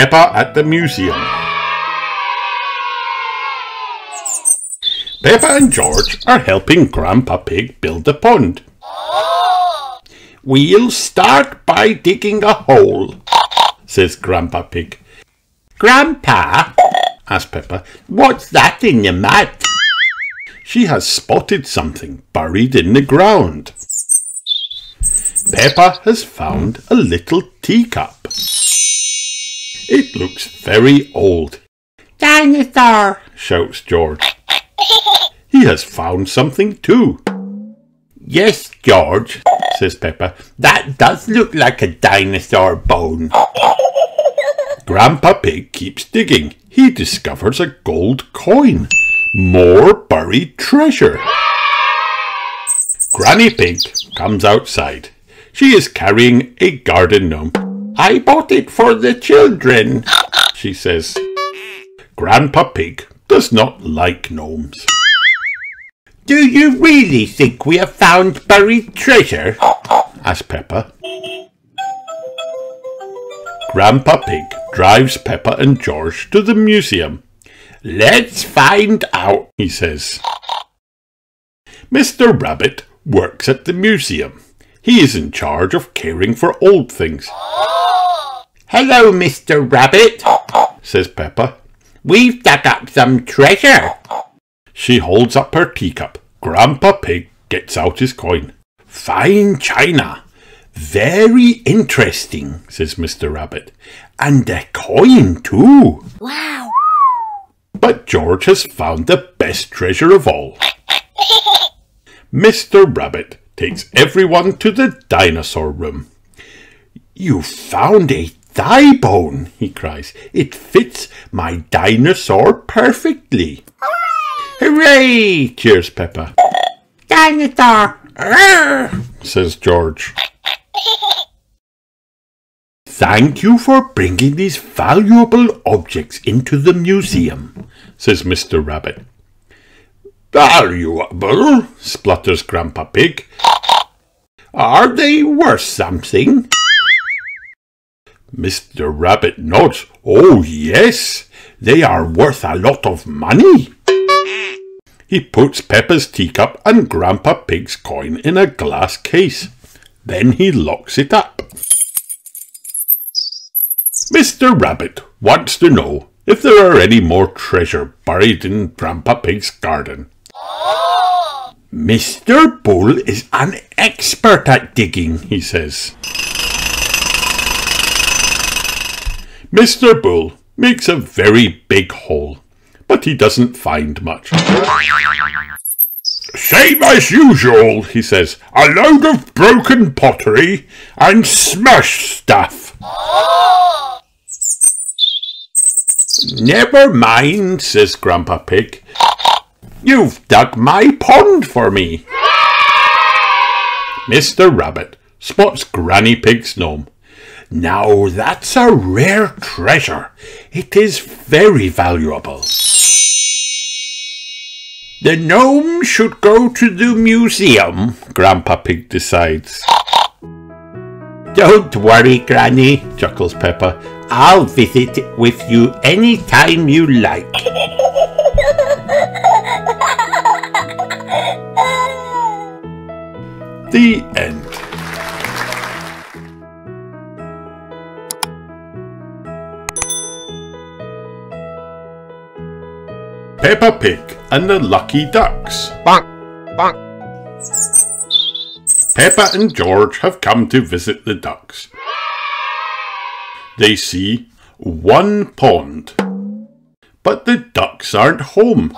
Peppa at the museum. Peppa and George are helping Grandpa Pig build a pond. "We'll start by digging a hole," says Grandpa Pig. "Grandpa," asks Peppa, "what's that in the mud?" She has spotted something buried in the ground. Peppa has found a little teacup. It looks very old. "Dinosaur!" shouts George. He has found something too. "Yes, George," says Peppa, "that does look like a dinosaur bone." Grandpa Pig keeps digging. He discovers a gold coin. More buried treasure. Granny Pig comes outside. She is carrying a garden gnome. "I bought it for the children," she says. Grandpa Pig does not like gnomes. "Do you really think we have found buried treasure?" asks Peppa. Grandpa Pig drives Peppa and George to the museum. "Let's find out," he says. Mr. Rabbit works at the museum. He is in charge of caring for old things. "Hello, Mr. Rabbit," says Peppa. "We've dug up some treasure." She holds up her teacup. Grandpa Pig gets out his coin. "Fine china. Very interesting," says Mr. Rabbit. "And a coin too." Wow. But George has found the best treasure of all. Mr. Rabbit takes everyone to the dinosaur room. "You found a thigh bone," he cries. "It fits my dinosaur perfectly." "Hooray!" cheers Peppa. "Dinosaur!" says George. "Thank you for bringing these valuable objects into the museum," says Mr. Rabbit. "Valuable?" splutters Grandpa Pig. "Are they worth something?" Mr. Rabbit nods. "Oh, yes, they are worth a lot of money." He puts Peppa's teacup and Grandpa Pig's coin in a glass case. Then he locks it up. Mr. Rabbit wants to know if there are any more treasure buried in Grandpa Pig's garden. "Mr. Bull is an expert at digging," he says. Mr. Bull makes a very big hole, but he doesn't find much. "Same as usual," he says. "A load of broken pottery and smashed stuff." "Never mind," says Grandpa Pig. "You've dug my pond for me." Mr. Rabbit spots Granny Pig's gnome. "Now that's a rare treasure. It is very valuable." "The gnome should go to the museum," Grandpa Pig decides. "Don't worry, Granny," chuckles Peppa. "I'll visit with you any time you like." The end. Peppa Pig and the Lucky Ducks. Bonk, bonk. Peppa and George have come to visit the ducks. They see one pond, but the ducks aren't home.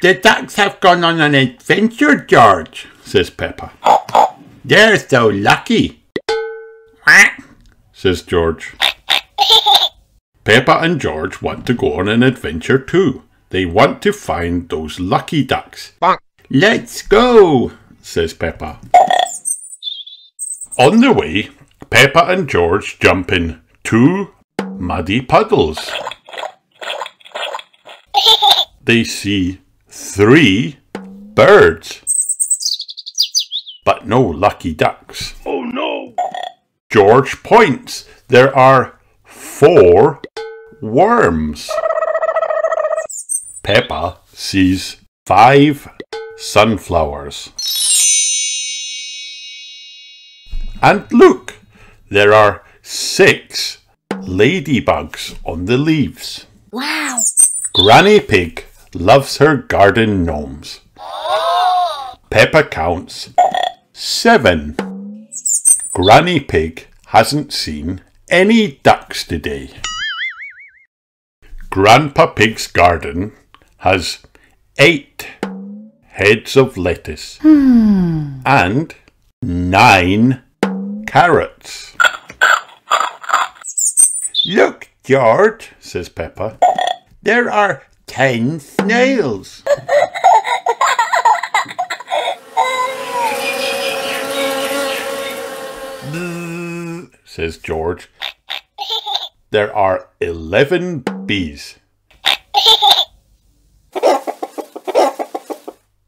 "The ducks have gone on an adventure, George," says Peppa. "They're so lucky," says George. Peppa and George want to go on an adventure too. They want to find those lucky ducks. Bonk. "Let's go," says Peppa. On the way, Peppa and George jump in 2 muddy puddles. They see 3 birds, but no lucky ducks. Oh no! George points. There are 4 worms. Peppa sees 5 sunflowers. And look, there are 6 ladybugs on the leaves. Wow! Granny Pig loves her garden gnomes. Peppa counts 7. Granny Pig hasn't seen any ducks today. Grandpa Pig's garden has 8 heads of lettuce and 9 carrots. Look, George, says Peppa, there are 10 snails. Says George, there are 11 bees.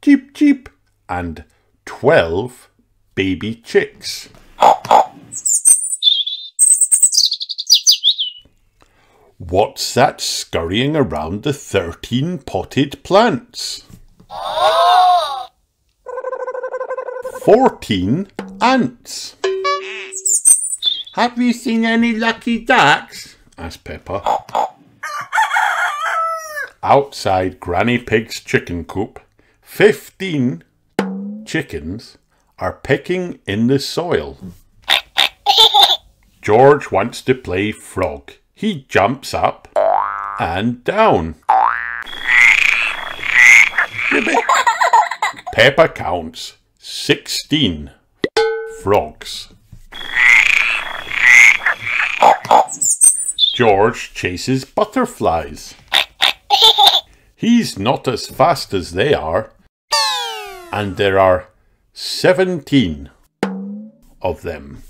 Cheep, cheep, and 12 baby chicks. What's that scurrying around the 13 potted plants? 14 ants. Have you seen any lucky ducks? Asked Peppa. Outside Granny Pig's chicken coop, 15 chickens are pecking in the soil. George wants to play frog. He jumps up and down. Peppa counts 16 frogs. George chases butterflies. He's not as fast as they are, and there are 17 of them.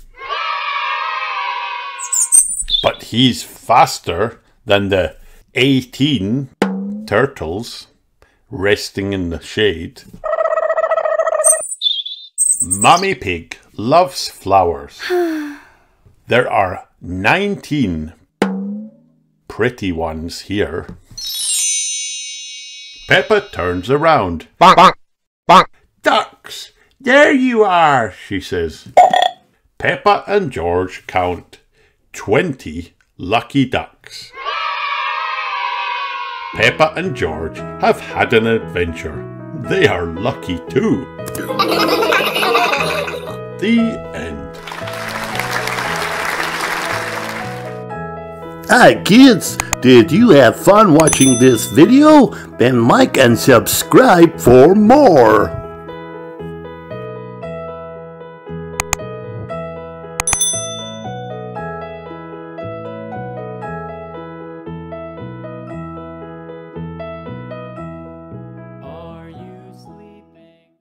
But he's faster than the 18 turtles resting in the shade. Mummy Pig loves flowers. There are 19 pretty ones here. Peppa turns around. Bonk, bonk, bonk. Ducks! There you are, she says. Peppa and George count 20 lucky ducks. Peppa and George have had an adventure. They are lucky too. The end. Hi kids, did you have fun watching this video? Then like and subscribe for more.